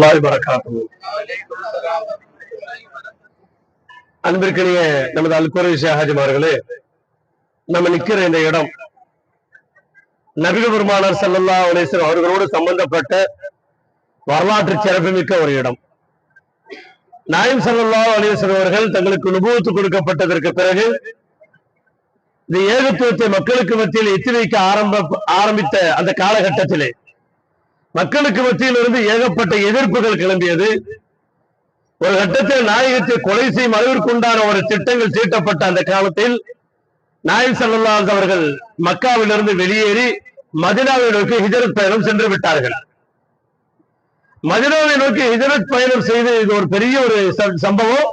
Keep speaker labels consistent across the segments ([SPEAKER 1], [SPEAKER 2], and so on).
[SPEAKER 1] வரஹ்மத்துல்லாஹி வபரகாத்துஹு. அன்பிற்கினிய நமது அல்குரைஷி ஹாஜிமார்களே, நம்ம நிக்கிற இந்த இடம் நபிகள் பெருமானார் ஸல்லல்லாஹு அலைஹி வஸல்லம் அவர்களோடு சம்பந்தப்பட்ட வரலாற்று சிறப்புமிக்க ஒரு இடம். நாயகம் ஸல்லல்லாஹு அலைஹி வஸல்லம் அவர்கள் தங்களுக்கு நுபுவத்து கொடுக்கப்பட்டதற்கு பிறகு இந்த ஏகத்துவத்தை மக்களுக்கு மத்தியில் எத்தி வைக்க ஆரம்பித்த அந்த காலகட்டத்திலே மக்களுக்கு மத்தியில் இருந்து ஏகப்பட்ட எதிர்ப்புகள் கிளம்பியது. ஒரு கட்டத்தில் நாயகத்தை கொலை செய்யும் அளவிற்குண்டான ஒரு திட்டங்கள் தீட்டப்பட்ட அந்த காலத்தில் நாயகம் ஸல்லல்லாஹு அலைஹி அவர்கள் மக்காவிலிருந்து வெளியேறி மதீனாவை நோக்கி ஹிஜ்ரத் பயணம் சென்று விட்டார்கள். மதீனாவை நோக்கி ஹிஜ்ரத் பயணம் செய்து இது ஒரு பெரிய ஒரு சம்பவம்.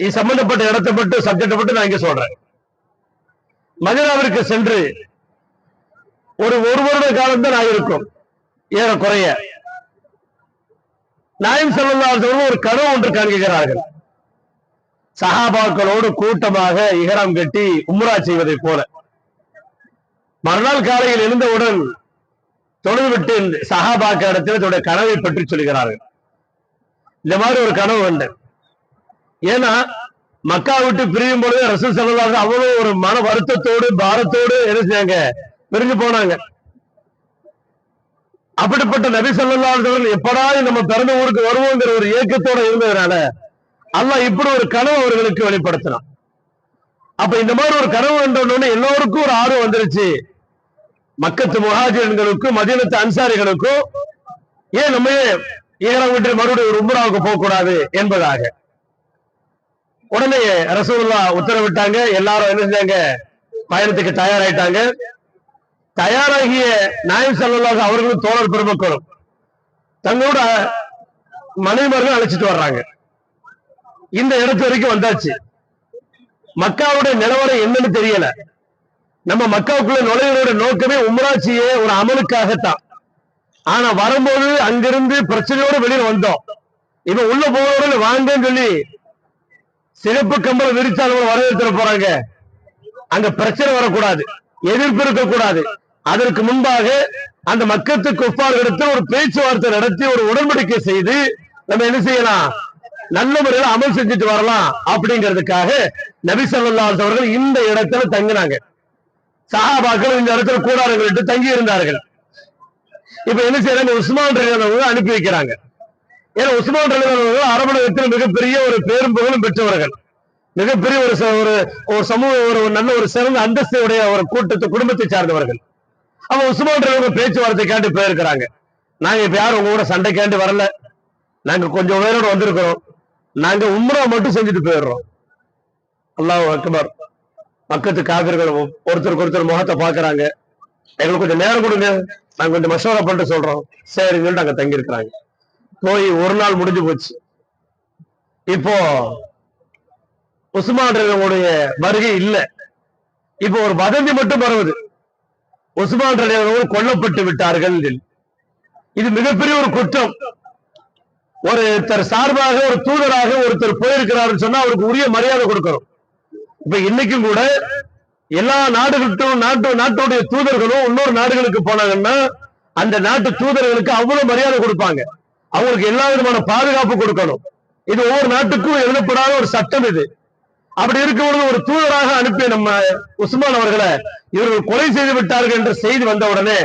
[SPEAKER 1] இது சம்பந்தப்பட்ட இடத்தை பட்டு சப்ஜெக்ட் பட்டு நான் இங்க சொல்றேன். மதீனாவிற்கு சென்று ஒரு வருட காலம் தான் ஆகியிருக்கும் ஏறக்குறைய. நாயகம் ஸல்லல்லாஹு அலைஹி வஸல்லம் ஒரு கனவு ஒன்று காண்கிறார்கள். சஹாபாக்களோடு கூட்டமாக இஹ்ராம் கட்டி உம்ரா செய்வதை போல. மறுநாள் காலையில் எழுந்தவுடன் தொழுதுவிட்டு சஹாபாக்கள் இடத்தில் தன்னுடைய கனவை பற்றி சொல்கிறார்கள். இந்த மாதிரி ஒரு கனவு உண்டு. ஏன்னா மக்கா விட்டு பிரியும் பொழுது ரசூல் ஸல்லல்லாஹு அலைஹி அவ்வளவு ஒரு மன வருத்தத்தோடு பாரத்தோடு என்ன செஞ்சாங்க, பிரிஞ்சு போனாங்க. அப்படிப்பட்ட நபி ஸல்லல்லாஹு அலைஹி வஸல்லம் எப்படா நம்ம பிறந்த ஊருக்கு வருவோங்கிற ஒரு ஏக்கத்தோட இருந்ததுனால அல்லாஹ் இப்படி ஒரு கனவு அவர்களுக்கு வெளிப்படுத்தினான். அப்ப இந்த மாதிரி ஒரு கனவு வந்தோடனே எல்லோருக்கும் ஒரு ஆர்வம் வந்துருச்சு. மக்கத்து முஹாஜிர்களுக்கும் மதீனத்து அன்சாரிகளுக்கும் ஏன் நம்ம ஈரான் விட்டு மறுபடியும் ஒரு உம்ராவுக்கு போக கூடாது என்பதாக உடனே ரசூலுல்லாஹ் உத்தரவிட்டாங்க. எல்லாரும் என்ன செஞ்சாங்க, பயணத்துக்கு தயாராயிட்டாங்க. தயாராகிய நாயகம் ஸல்லல்லாஹு அலைஹி அவர்களும் தோழர் பெருமக்களும் தங்களோட மனைவிமார்கள் அழைச்சிட்டு வர்றாங்க. இந்த இடத்து வரைக்கும் வந்தாச்சு. மக்காவுடைய நிலவரம் என்னன்னு தெரியல. நம்ம மக்காவுக்குள்ள நுழைவோட நோக்கமே உம்ராச்சியே ஒரு அமலுக்காகத்தான். ஆனா வரும்போது அங்கிருந்து பிரச்சனையோடு வெளியில் வந்தோம். இப்ப உள்ள போறவர்கள் வாங்கன்னு சொல்லி சிறப்பு கம்பளம் விரிச்சாலும் வரவேற்று போறாங்க. அங்க பிரச்சனை வரக்கூடாது, எதிர்ப்பு இருக்கக்கூடாது. அதற்கு முன்பாக அந்த மக்கத்து குஃபார்களிடத்தில் ஒரு பேச்சுவார்த்தை நடத்தி ஒரு உடன்படிக்கை செய்து நம்ம என்ன செய்யலாம், நல்ல முறையில் அமல் செஞ்சுட்டு வரலாம் அப்படிங்கிறதுக்காக நபி ஸல்லல்லாஹு அலைஹி அவர்கள் இந்த இடத்துல தங்கினாங்க. சஹாபாக்கள் இந்த இடத்துல கூடாரங்களிட்டு தங்கி இருந்தார்கள். இப்ப என்ன செய்யறாங்க, உஸ்மான் ரலியல்லாஹு அனுப்பி வைக்கிறாங்க. ஏன்னா உஸ்மான் ரலியல்லாஹு அரபுலகத்தில் மிகப்பெரிய ஒரு பேரும் புகழும் பெற்றவர்கள், மிகப்பெரிய ஒரு சமூக ஒரு நல்ல ஒரு சிறந்த அந்தஸ்தையுடைய ஒரு குடும்பத்தை சார்ந்தவர்கள். அவ உஸ்மான் ரலியல்லாஹு பேச்சுவார்த்தை காட்டி போயிருக்கிறாங்க. நாங்க இப்ப யாரும் உங்க கூட சண்டைக்காண்டி வரல, நாங்க கொஞ்சம் உயரோடு வந்திருக்கிறோம், நாங்க உம்ரா மட்டும் செஞ்சுட்டு போயிடுறோம். அல்லாஹ் அக்பர். மக்கத்து காபிர்கள் ஒருத்தருக்கு ஒருத்தர் முகத்தை பாக்குறாங்க. எங்களுக்கு கொஞ்சம் நேரம் கொடுங்க, நாங்க கொஞ்சம் மசோரா பண்ணிட்டு சொல்றோம். சரின்னு சொல்லிட்டு அங்க தங்கி இருக்கிறாங்க. போய் ஒரு நாள் முடிஞ்சு போச்சு. இப்போ உஸ்மான் ரலியல்லாஹுடைய வருகை இல்ல. இப்போ ஒரு வதந்தி மட்டும் பரவுது, உஸ்மான் ரலியல்லாஹு கொல்லப்பட்டு விட்டார்கள். இது மிகப்பெரிய ஒரு குற்றம். ஒருத்தர் சார்பாக ஒரு தூதராக ஒருத்தர் போயிருக்கிறாருன்னு சொன்னா அவருக்கு உரிய மரியாதை கொடுக்கணும். இப்ப இன்னைக்கும் கூட எல்லா நாட்டுடைய தூதர்களும் இன்னொரு நாடுகளுக்கு போனாங்கன்னா அந்த நாட்டு தூதர்களுக்கு அவ்வளவு மரியாதை கொடுப்பாங்க. அவங்களுக்கு எல்லா விதமான பாதுகாப்பு கொடுக்கணும். இது ஒவ்வொரு நாட்டுக்கும் எழுதப்படாத ஒரு சட்டம் இது. அப்படி இருக்கும்போது ஒரு தூதராக அனுப்பிய நம்ம உஸ்மான் அவர்களை இவர்கள் கொலை செய்து விட்டார்கள் என்ற செய்தி வந்த உடனே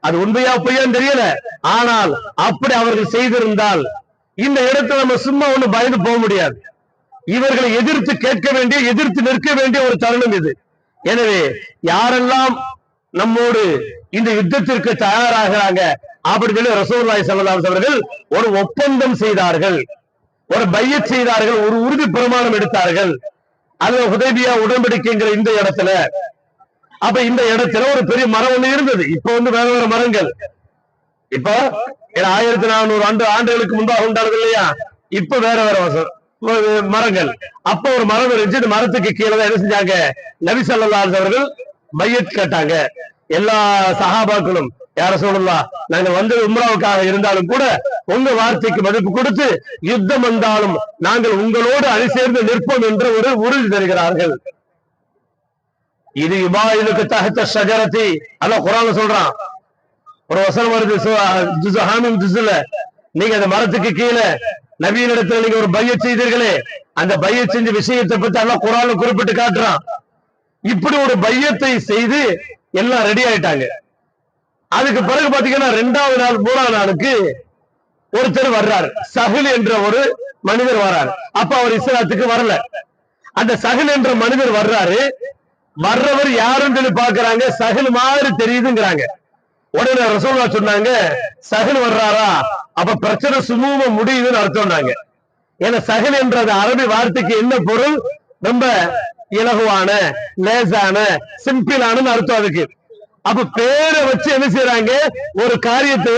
[SPEAKER 1] அது உண்மையா பொய்யான்னு தெரியல, ஆனால் அப்படி அவர்கள் செய்திருந்தால் இந்த இடத்துல நம்ம சும்மா ஒண்ணு பயந்து போக முடியாது. இவர்களை எதிர்த்து கேட்க வேண்டிய, எதிர்த்து நிற்க வேண்டிய ஒரு தருணம் இது. எனவே யாரெல்லாம் நம்மோடு இந்த யுத்தத்திற்கு தயாராகிறாங்க அப்படி சொல்லி ரசூலுல்லாஹி ஸல்லல்லாஹு அலைஹி அவர்கள் ஒரு ஒப்பந்தம் செய்தார்கள், ஒரு பையத் செய்தார்கள், ஒரு உறுதி பிரமாணம் எடுத்தார்கள். அது ஹுதைபியா உடன்படிக்கைங்கிற இந்த இடத்துல. அப்ப இந்த இடத்துல ஒரு பெரிய மரம் ஒண்ணு இருந்தது. இப்ப வேற வேற மரங்கள். இப்ப 1400 ஆண்டுகளுக்கு முன்பாக உண்டானது இல்லையா, இப்ப வேற வேற மரங்கள். அப்ப ஒரு மரம் இருந்துச்சு. இந்த மரத்துக்கு கீழே என்ன செஞ்சாங்க, நபி ஸல்லல்லாஹு அலைஹி அவர்கள் பையத் கேட்டாங்க. எல்லா சஹாபாக்களும் யார சொல்லலாம், நாங்க வந்து உம்ராவுக்காக இருந்தாலும் கூட உங்க வார்த்தைக்கு மதிப்பு கொடுத்து யுத்தம் வந்தாலும் நாங்கள் உங்களோடு அணி சேர்ந்து நிற்போம் என்ற ஒரு உறுதி தருகிறார்கள். இது இபாயிலுக்கு தஹ்த ஷஜரத்தி அல்லாஹ் குர்ஆன்ல சொல்றான். ஒரு வசனம் வருது ஹாமீம் ஜுஸ்ல, நீங்க அந்த மரத்துக்கு கீழே நபியின் இடத்துல நீங்க ஒரு பைய செய்தீர்களே, அந்த பைய செஞ்ச விஷயத்தை பத்தி எல்லாம் குர்ஆன்ல குறிப்பிட்டு காட்டுறான். இப்படி ஒரு பையத்தை செய்து எல்லாம் ரெடி ஆயிட்டாங்க. அதுக்கு பிறகு பாத்தீங்கன்னா 2வது நாள் 3வது நாளுக்கு ஒருத்தர் வர்றாரு, சஹில் என்ற ஒரு மனிதர் வர்றாரு. அப்ப அவர் இஸ்லாத்துக்கு வரல. அந்த சஹில் என்ற மனிதர் வர்றாரு. வர்றவர் யாருன்னு சொல்லி பாக்குறாங்க, சஹில் மாதிரி தெரியுதுங்கிறாங்க. உடனே ரசூலுல்லாஹ் சொன்னாங்க, சஹில் வர்றாரா, அப்ப பிரச்சனை சுமூகமா முடியுதுன்னு அர்த்தம்னாங்க. ஏன்னா சஹில் என்ற அரபி வார்த்தைக்கு என்ன பொருள்? ரொம்ப இலகுவான, லேசான, சிம்பிளானு அர்த்தம் அதுக்கு. அப்ப பேரை வச்சு என்ன செய்யறாங்க, ஒரு காரியத்தை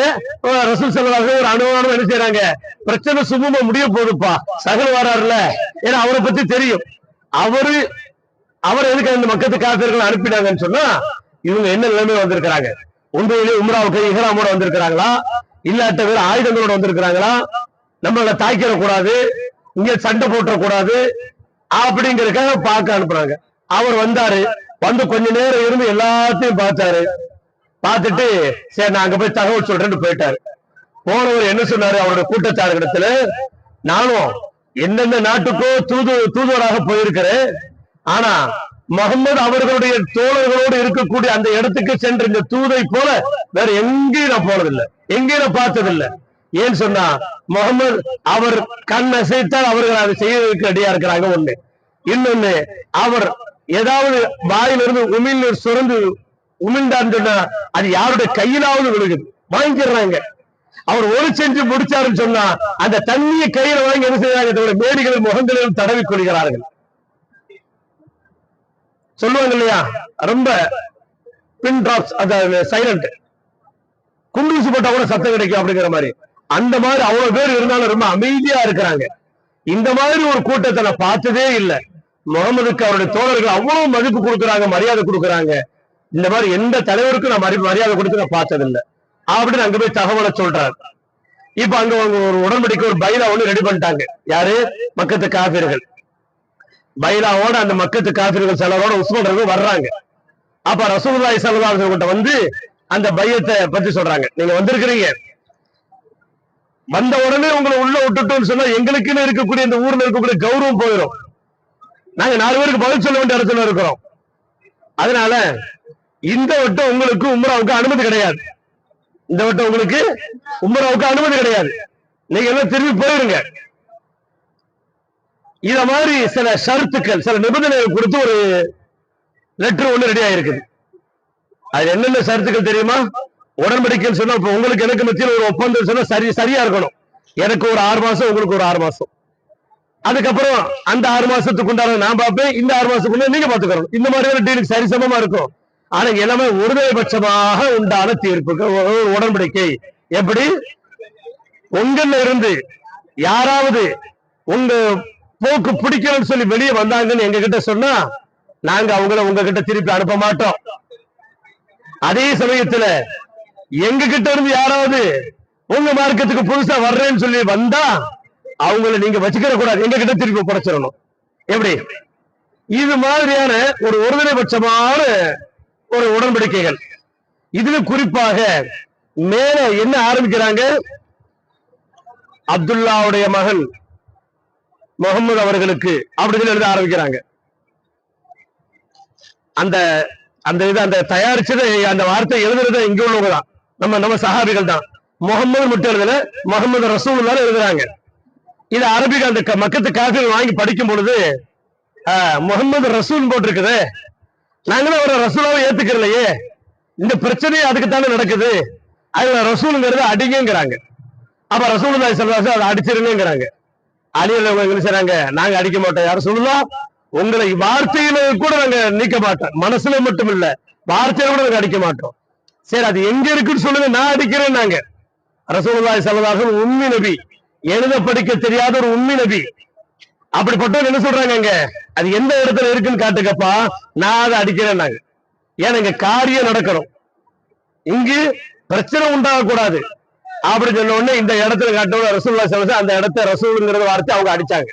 [SPEAKER 1] ரசூல் ஸல்லல்லாஹு அலைஹி வஸல்லம் ஒரு அனுமானம் என்ன செய்யறாங்க, பிரச்சனை சுமூகமா முடிய போகுதுப்பா, சஹில் வர்றாருல, ஏன்னா அவரை பத்தி தெரியும். அவர் எதுக்கு அந்த மக்கத்து காபிர்கள் அனுப்பினாங்கன்னு சொன்னா, இவங்க என்ன நிலைமை வந்திருக்கிறாங்க, உண்மையிலே உம்ராவுக்கு இஹ்ராமோட வந்திருக்கிறாங்களா, இல்லாட்ட வேற ஆயுதங்களோட வந்திருக்கிறாங்களா, நம்மள தாக்கிட கூடாது, இங்க சண்டை போட்டுற கூடாது அப்படிங்கறதுக்காக பார்க்க அனுப்புறாங்க. அவர் வந்தாரு. வந்து கொஞ்ச நேரம் இருந்து எல்லாத்தையும் பார்த்தாரு. பார்த்துட்டு சரி நான் அங்க போய் தகவல் சொல்றேன்னு போயிட்டாரு. போனவர் என்ன சொன்னாரு, அவருடைய கூட்டத்தாரிடத்துல, நானும் எந்தெந்த நாட்டுக்கோ தூதுவராக போயிருக்கிறேன், ஆனா முகமது அவர்களுடைய தோழர்களோடு இருக்கக்கூடிய அந்த இடத்துக்கு சென்ற இந்த தூதை போல வேற எங்கேயும் நான் போனதில்லை, எங்கேயும் நான் பார்த்ததில்லை. ஏன்னு சொன்னா முகமது அவர் கண் அசைத்தால் அவர்கள் அதை செய்யறதுக்கு ரெடியா இருக்கிறாங்க. ஒண்ணு. இன்னொன்னு, அவர் ஏதாவது வாயிலிருந்து உமிழ்நீர் சுரந்து உமிழ்ந்தான்னு சொன்னா அது யாருடைய கையிலாவது விழுகுது, வாங்கிக்கிறாங்க. அவர் ஒரு செஞ்சு முடிச்சாருன்னு சொன்னா அந்த தண்ணியை கையில வாங்கி என்ன செய்யறாங்க, மேடிகளின் முகங்களிலும் தடவி கொள்கிறார்கள். சொல்லுவாங்க இல்லையா, ரொம்ப பின் டிராப்ஸ், அதாவது சைலண்ட், குண்டூசி போட்டா கூட சத்தம் கிடைக்கும் அப்படிங்கிற மாதிரி. அந்த மாதிரி அவ்வளவு பேர் இருந்தாலும் ரொம்ப அமைதியா இருக்கிறாங்க. இந்த மாதிரி ஒரு கூட்டத்தை நான் பார்த்ததே இல்லை. முகமதுக்கு அவருடைய தோழர்கள் அவ்வளவு மதிப்பு கொடுக்குறாங்க, மரியாதை கொடுக்குறாங்க. இந்த மாதிரி எந்த தலைவருக்கும் நான் மரியாதை கொடுத்து நான் பார்த்ததில்லை அப்படின்னு அங்க போய் தகவலை சொல்றாரு. இப்ப அங்க ஒரு உடன்படிக்கை, ஒரு பைலா ஒண்ணு ரெடி பண்ணிட்டாங்க. யாரு? மக்கத்து காபிர்கள். பைலாவோட அந்த மக்கத்து காபிர்கள் சிலரோட உஸ்மான் வர்றாங்க. அப்ப ரசூலுல்லாஹி ஸல்லல்லாஹு அலைஹி வஸல்லம் வந்து அந்த பையத்தை பத்தி சொல்றாங்க. நீங்க வந்திருக்கிறீங்க, வந்த உடனே உங்களை உள்ள விட்டுட்டோம்னு சொன்னா எங்களுக்குன்னு இருக்கக்கூடிய இந்த ஊர்ல இருக்கக்கூடிய கௌரவம் போயிடும். நாங்க 4 பேருக்கு பதில் சொல்ல வேண்டிய இடத்துல இருக்கிறோம். அதனால இந்த வட்டம் உங்களுக்கு உம்ராவுக்கு அனுமதி கிடையாது. இந்த வட்டம் உங்களுக்கு உம்ராவுக்கு அனுமதி கிடையாது. நீங்க எல்லாம் திரும்பி போயிருங்க. இத மாதிரி சில ஷரத்துக்கள், சில நிபந்தனைகள் கொடுத்து ஒரு லெட்டர் ஒண்ணு ரெடி ஆயிருக்குது. அது என்னென்ன ஷரத்துக்கள் தெரியுமா? உடன்படிக்கைன்னு சொன்னா இப்ப உங்களுக்கு எனக்கு மத்தியில் ஒரு ஒப்பந்தம் சொன்னா சரியா இருக்கணும். எனக்கு ஒரு 6 மாசம், உங்களுக்கு ஒரு 6 மாசம். அதுக்கப்புறம் அந்த 6 மாசத்துக்கு உண்டான நான் பார்ப்பேன், இந்த 6 மாசத்துக்குள்ள நீங்க பாத்துக்கணும். இந்த மாதிரியான டீலுக்கு சரிசமமா இருக்கும். ஆனா எல்லாமே ஒருதலைபட்சமாக உண்டான தீர்ப்புகள், உடன்படிக்கை. எப்படி? உங்கள்ல இருந்து யாராவது உங்க போக்கு பிடிக்கணும்னு சொல்லி வெளியே வந்தாங்கன்னு எங்க கிட்ட சொன்னா நாங்க அவங்கள உங்ககிட்ட திருப்பி அனுப்ப மாட்டோம். அதே சமயத்துல எங்க கிட்ட இருந்து யாராவது உங்க மார்க்கத்துக்கு புதுசா வர்றேன்னு சொல்லி வந்தா அவங்கள நீங்க வச்சுக்கிற கூடாது, எங்க கிட்ட திருப்பி படைச்சிடணும். எப்படி? இது மாதிரியான ஒரு ஒருதலைபட்சமான ஒரு உடன்படிக்கைகள். இதுல குறிப்பாக மேல என்ன ஆரம்பிக்கிறாங்க, அப்துல்லாவுடைய மகன் முகமது அவர்களுக்கு அப்படின்னு எழுத ஆரம்பிக்கிறாங்க. அந்த அந்த இது அந்த தயாரிச்சது, அந்த வார்த்தை எழுதுறது இங்க உள்ளவங்க தான், நம்ம சஹாபிகள் தான். முகமது மட்டும் எழுதல, முகமது ரசூலுல்லாஹ் எழுதுறாங்க. இது அரபிக் அந்த மக்கத்து காஃபிர்கள் வாங்கி படிக்கும் பொழுது முகமது ரசூல் போட்டிருக்குது, நாங்களும் அவரை ரசூலாவை ஏத்துக்கிறலையே, இந்த பிரச்சனையே அதுக்குத்தானே நடக்குது, அதுல ரசூலுங்கிறது அடிங்கிறாங்க. அப்ப ரசூலுல்லாஹி ஸல்லல்லாஹு அலைஹி வஸல்லம் அதை அடிச்சிருங்கிறாங்க. அலியல்ல என்ன செய்றாங்க, நாங்க அடிக்க மாட்டோம், யாரும் சொல்லலாம், உங்களை வார்த்தையில கூட நாங்க நீக்க மாட்டோம், மனசுல மட்டும் இல்ல வார்த்தையில கூட நாங்க அடிக்க மாட்டோம். சரி அது எங்க இருக்குன்னு சொல்லுங்க, நான் அடிக்கிறேன். நாங்க ரசூலுல்லாஹி ஸல்லல்லாஹு அலைஹி வஸல்லம் உம்மி நபி, எழுத படிக்க தெரியாத ஒரு உம்மி நபி. அப்படிப்பட்டவங்க என்ன சொல்றாங்க, அங்க அது எந்த இடத்துல இருக்குன்னு காட்டுக்கப்பா, நான் அதை அடிக்கிறேன். நாங்க ஏன்னா இங்க காரியம் நடக்கணும், இங்கு பிரச்சனை உண்டாக கூடாது அப்படி சொன்ன உடனே இந்த இடத்துல காட்டணும் ரசூலுல்லாஹி ஸல்லல்லாஹு அலைஹி வஸல்லம் அந்த இடத்த ரசூலுங்கிற வார்த்தை அவங்க அடிச்சாங்க.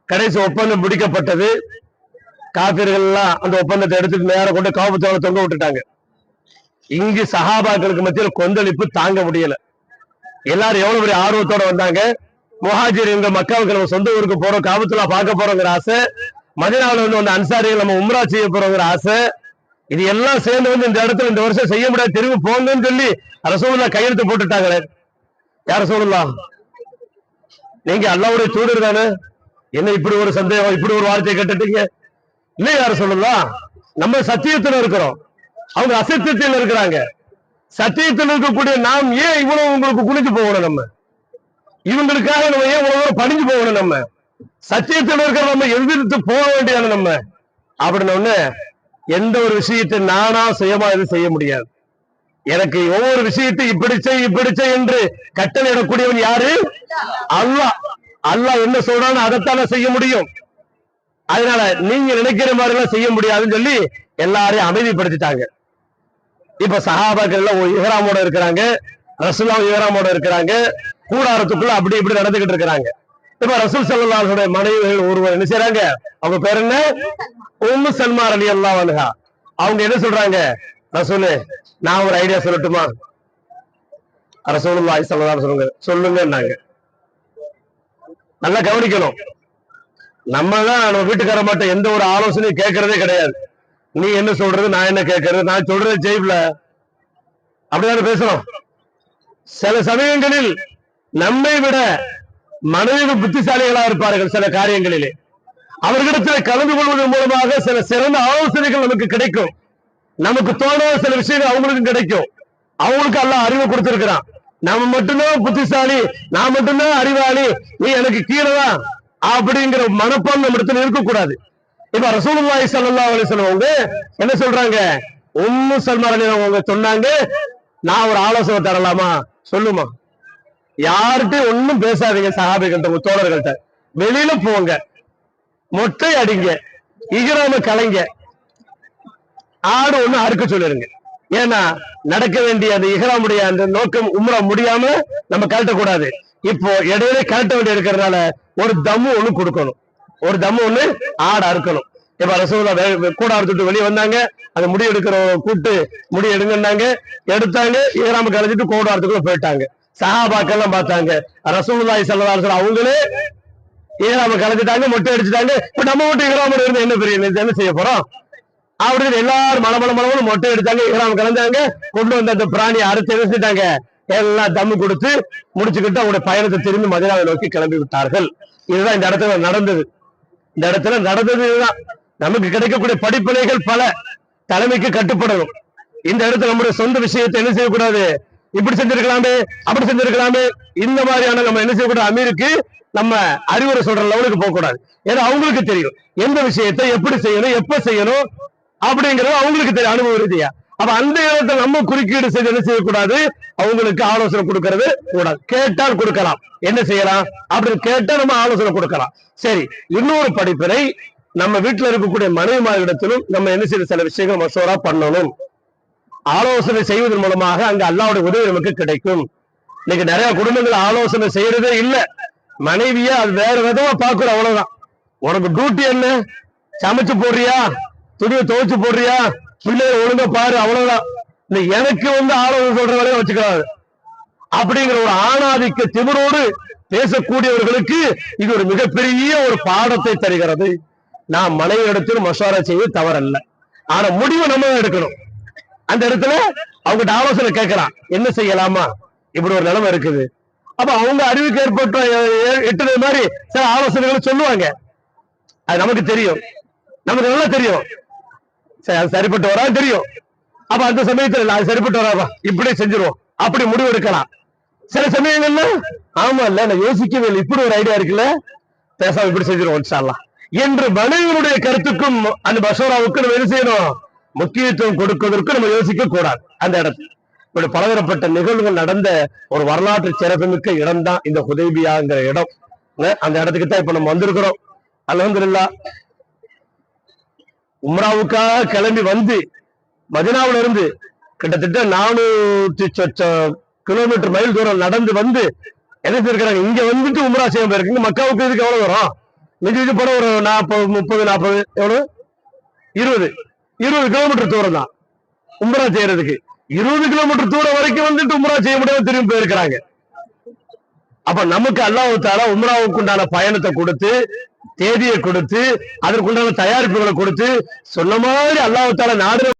[SPEAKER 1] கடைசி ஒப்பந்தம் முடிக்கப்பட்டது. காபிர்கள் எல்லாம் அந்த ஒப்பந்தத்தை எடுத்துட்டு நேரம் கொண்டு காபத்துவால தொங்க விட்டுட்டாங்க. இங்கு சஹாபாக்களுக்கு மத்தியில் கொந்தளிப்பு தாங்க முடியல. எல்லாரும் எவ்வளவு பெரிய ஆர்வத்தோட வந்தாங்க. முஹாஜிர் எங்க மக்காவுக்கு நம்ம சொந்த ஊருக்கு போறோம், காபத்துல்லா பார்க்க போறோங்கிற ஆசை, மதீனாவுல வந்து அன்சாரிகள் நம்ம உம்ரா செய்ய போறோங்கிற ஆசை, இது எல்லாம் சேர்ந்து வந்து இந்த இடத்துல இந்த வருஷம் செய்ய முடியாது, திரும்பி போங்கன்னு சொல்லி ரசூலுல்லாஹ் கையெழுத்து போட்டுட்டாங்களே. யார் ரசூலுல்லாஹ்? நீங்க அல்லாஹ்வுடைய தூதர் தானே, என்ன இப்படி ஒரு சந்தேகம், இப்படி ஒரு வார்த்தையை கேட்டுட்டீங்க? இல்ல யார் ரசூலுல்லாஹ், நம்ம சத்தியத்துல இருக்கிறோம், அவங்க அசத்தியத்தில் இருக்கிறாங்க. சத்தியத்தில் இருக்கக்கூடிய நாம் ஏன் இவ்வளவு உங்களுக்கு குனிஞ்சு போகணும்? நம்ம இவங்களுக்காக நம்ம ஏன் இவ்வளவு பணிஞ்சு போகணும்? நம்ம சத்தியத்தில் இருக்கிற நம்ம எதிர்த்து போக வேண்டியதான நம்ம. அப்படின்னு ஒண்ணு, எந்த ஒரு விஷயத்தை நானா சுயமா எதுவும் செய்ய முடியாது. எனக்கு ஒவ்வொரு விஷயத்தை இப்படி செய் என்று கட்டளையிடக்கூடியவன் யாரு? அல்லாஹ். அல்லாஹ் என்ன சொல்றான்னு அதைத்தானே செய்ய முடியும். அதனால நீங்க நினைக்கிற மாதிரி எல்லாம் செய்ய முடியாதுன்னு சொல்லி எல்லாரையும் அமைதிப்படுத்திட்டாங்க. இப்ப சஹாபாக்கள் எல்லாம் இஹ்ராமோட இருக்கிறாங்க, ரசூலுல்லாஹ் இஹ்ராமோட இருக்கிறாங்க, கூடாரத்துக்குள்ள அப்படி இப்படி நடந்துகிட்டு இருக்கிறாங்க. இப்ப ரசூல் ஸல்லல்லாஹு அலைஹி வஸல்லம் மனைவிகள் ஒருவர் என்ன செய்றாங்க, அவங்க பேர் என்ன, உம்மு சல்மா ரலியல்லாஹு அன்ஹா. அவங்க என்ன சொல்றாங்க, ரசூலே நான் ஒரு ஐடியா சொல்லட்டுமா? ரசூலுல்லாஹி ஸல்லல்லாஹு அலைஹி வஸல்லம் சொல்லுங்கன்னாங்க. நல்லா கவனிக்கணும், நம்ம தான் நம்ம வீட்டுக்கார மாட்டோம் எந்த ஒரு ஆலோசனையும் கேட்கறதே கிடையாது. நீ என்ன சொல்றது, நான் என்ன கேட்கறது, நான் சொல்றது ஜெயிப்ல அப்படிதான் பேசுறோம். சில சமயங்களில் நம்மை விட மனைவிகள் புத்திசாலிகளா இருப்பார்கள். சில காரியங்களிலே அவர்களிடத்தில் கலந்து கொள்வதன் மூலமாக சில சிறந்த ஆலோசனைகள் நமக்கு கிடைக்கும். நமக்கு தோணாத சில விஷயங்கள் அவங்களுக்கும் கிடைக்கும். அவங்களுக்கு எல்லாம் அறிவு கொடுத்திருக்கிறான். நம்ம மட்டும்தான் புத்திசாலி, நான் மட்டும்தான் அறிவாளி, நீ எனக்கு கீழே தான் அப்படிங்கிற மனப்பான்மை நம்ம இடத்துல இருக்கக்கூடாது. இப்ப ரசூலுல்லாஹி ஸல்லல்லாஹு அலைஹி வஸல்லம் அவங்க என்ன சொல்றாங்க, உம்மு சல்மா ரலியல்லாஹு அவங்க சொன்னாங்க, நான் ஒரு ஆலோசனை தரலாமா? சொல்லுமா. யார்கிட்டையும் ஒண்ணும் பேசாதீங்க, சஹாபிகள்கிட்ட தோழர்கள்ட்ட. வெளியில போங்க, மொட்டை அடிங்க, இஹ்ராம கலைங்க, ஆடு ஒண்ணு அறுக்க சொல்லிருங்க. ஏன்னா நடக்க வேண்டிய அந்த இஹ்ராமுடைய அந்த நோக்கம் உம்ரா முடியாம நம்ம கழட்டக்கூடாது. இப்போ இடையில கழட்ட வேண்டிய இருக்கிறதுனால ஒரு தம்மு ஒண்ணு கொடுக்கணும், ஒரு தம்மு ஒண்ணு ஆடு அறுக்கணும். இப்ப ரசூலுல்லாஹ் கூட அறுத்துட்டு வெளியே வந்தாங்க, அந்த முடி எடுக்கிற கூட்டு முடி எடுங்கன்னாங்க, எடுத்தாங்க, இஹ்ராம கலைஞ்சிட்டு கூட அறுத்துக்குள்ள போயிட்டாங்க. சஹாபாக்கள் எல்லாம் பார்த்தாங்க, ரசூலுல்லாஹி ஸல்லல்லாஹு அலைஹி வஸல்லம் அவங்களே இஹ்ராம கலைஞ்சிட்டாங்க, மொட்டை அடிச்சுட்டாங்க. இப்ப நம்ம மட்டும் இஹ்ராம இருந்து என்ன பெரிய என்ன செய்ய போறோம் அப்படின்னு எல்லாரும் மலமளமளவு மொட்டை எடுத்தாங்க, இஹ்ராம கலந்தாங்க, கொண்டு வந்த அந்த பிராணியை அறுத்து எரிஞ்சிட்டாங்க, எல்லாம் தம்மு கொடுத்து முடிச்சுக்கிட்டு அவங்களுடைய பயணத்தை திரும்பி மதீனாவை நோக்கி கிளம்பி விட்டார்கள். இதுதான் இந்த இடத்துல நடந்தது. இந்த இடத்துல நடந்தது இதுதான். நமக்கு கிடைக்கக்கூடிய படிப்பினைகள் பல. தலைமைக்கு கட்டுப்படணும். இந்த இடத்துல நம்முடைய சொந்த விஷயத்தை என்ன செய்யக்கூடாது, இப்படி செஞ்சிருக்கலாமே அப்படி செஞ்சிருக்கலாமே, இந்த மாதிரியான நம்ம என்ன செய்யக்கூடாது, அமீருக்கு நம்ம அறிவுரை சொல்ற லெவலுக்கு போக கூடாது. ஏன்னா அவங்களுக்கு தெரியும் எந்த விஷயத்தை எப்படி செய்யணும், எப்ப செய்யணும் அப்படிங்கிறது அவங்களுக்கு தெரியும் அனுபவ ரீதியா. அப்ப அந்த இடத்துல நம்ம குறுக்கீடு செய்து என்ன செய்யக்கூடாது, அவங்களுக்கு ஆலோசனை கொடுக்கறது கூடாது. கேட்டால் கொடுக்கலாம், என்ன செய்யலாம் அப்படின்னு கேட்டா நம்ம ஆலோசனை கொடுக்கலாம். சரி, இன்னொரு படிப்பினை, நம்ம வீட்டுல இருக்கக்கூடிய மனைவிமாரிடத்திலும் நம்ம என்ன செய்ய சில விஷயங்கள் மசோரா பண்ணணும். ஆலோசனை செய்வதன் மூலமாக அங்க அல்லாஹ்வுடைய உதவி நமக்கு கிடைக்கும். இன்னைக்கு நிறைய குடும்பங்கள் ஆலோசனை செய்யறதே இல்ல, மனைவியா அது வேற விதமா பாக்குறோம், அவ்வளவுதான். உனக்கு டியூட்டி என்ன, சமைச்சு போடுறியா, துணியை துவைச்சு போடுறியா, பிள்ளைய ஒழுங்கா பாரு, அவ்வளவுதான். எனக்கு ஆலோசனை சொல்ற வேலையை வச்சுக்கிறாரு அப்படிங்கிற ஒரு ஆணாதிக்க திமிரோடு பேசக்கூடியவர்களுக்கு இது ஒரு மிகப்பெரிய ஒரு பாடத்தை தருகிறது. நான் மனைவியிடத்தில் மசோரா செய்வது தவறல்ல, ஆனா முடிவு நம்ம எடுக்கணும். அந்த இடத்துல அவங்ககிட்ட ஆலோசனை கேட்கலாம், என்ன செய்யலாமா, இப்படி ஒரு நிலைமை இருக்குது. அப்ப அவங்க அறிவுக்கு ஏற்பட்ட எட்டுறது மாதிரி சில ஆலோசனைகளை சொல்லுவாங்க. அது நமக்கு தெரியும், நமக்கு நல்லா தெரியும், அது சரிப்பட்டு வரா தெரியும். அப்ப அந்த சமயத்துல அது சரிப்பட்டு வராப்பா, இப்படி செஞ்சிருவோம் அப்படி முடிவு எடுக்கலாம். சில சமயங்கள்ல ஆமா இல்ல நான் யோசிக்கவே இல்லை, இப்படி ஒரு ஐடியா இருக்குல்ல, பேசாம இப்படி செஞ்சிருவோம் இன்ஷா அல்லாஹ் என்று மனைவியுடைய கருத்துக்கும் அந்த மசோராவுக்கு நம்ம என்ன செய்யணும், முக்கியத்துவம் கொடுப்பதற்கு நம்ம யோசிக்க கூடாது. அந்த இடத்துல இப்படி பலதரப்பட்ட நிகழ்வுகள் நடந்த ஒரு வரலாற்று சிறப்புமிக்க இடம் தான் இந்த ஹுதைபியாங்கிற இடம். அந்த இடத்துக்கு தான் இப்ப நம்ம வந்திருக்கிறோம். அல்ஹம்துலில்லாஹ், உம்ராவுக்காக கிளம்பி வந்து மதீனாவுல இருந்து கிட்டத்தட்ட 400 கிலோமீட்டர் மைல் தூரம் நடந்து வந்து என்ன செய்யிருக்கிறாங்க, இங்க வந்துட்டு உம்ரா செய்ய போயிருக்கீங்க. மக்காவுக்கு இதுக்கு எவ்வளவு வரும், மிஞ்சி போட ஒரு 40 30 40 எவ்வளவு 20 கிலோமீட்டர் தூரம் தான் உம்ரா செய்யறதுக்கு. 20 கிலோமீட்டர் தூரம் வரைக்கும் வந்துட்டு உம்ரா செய்ய முடியாம திரும்பி போயிருக்கிறாங்க. அப்ப நமக்கு அல்லாஹ் தஆலா உம்ராவுக்கு உண்டான பயணத்தை கொடுத்து, தேதியை கொடுத்து, அதற்குண்டான தயாரிப்புகளை கொடுத்து, சொன்ன மாதிரி அல்லாஹ் தஆலா நாடு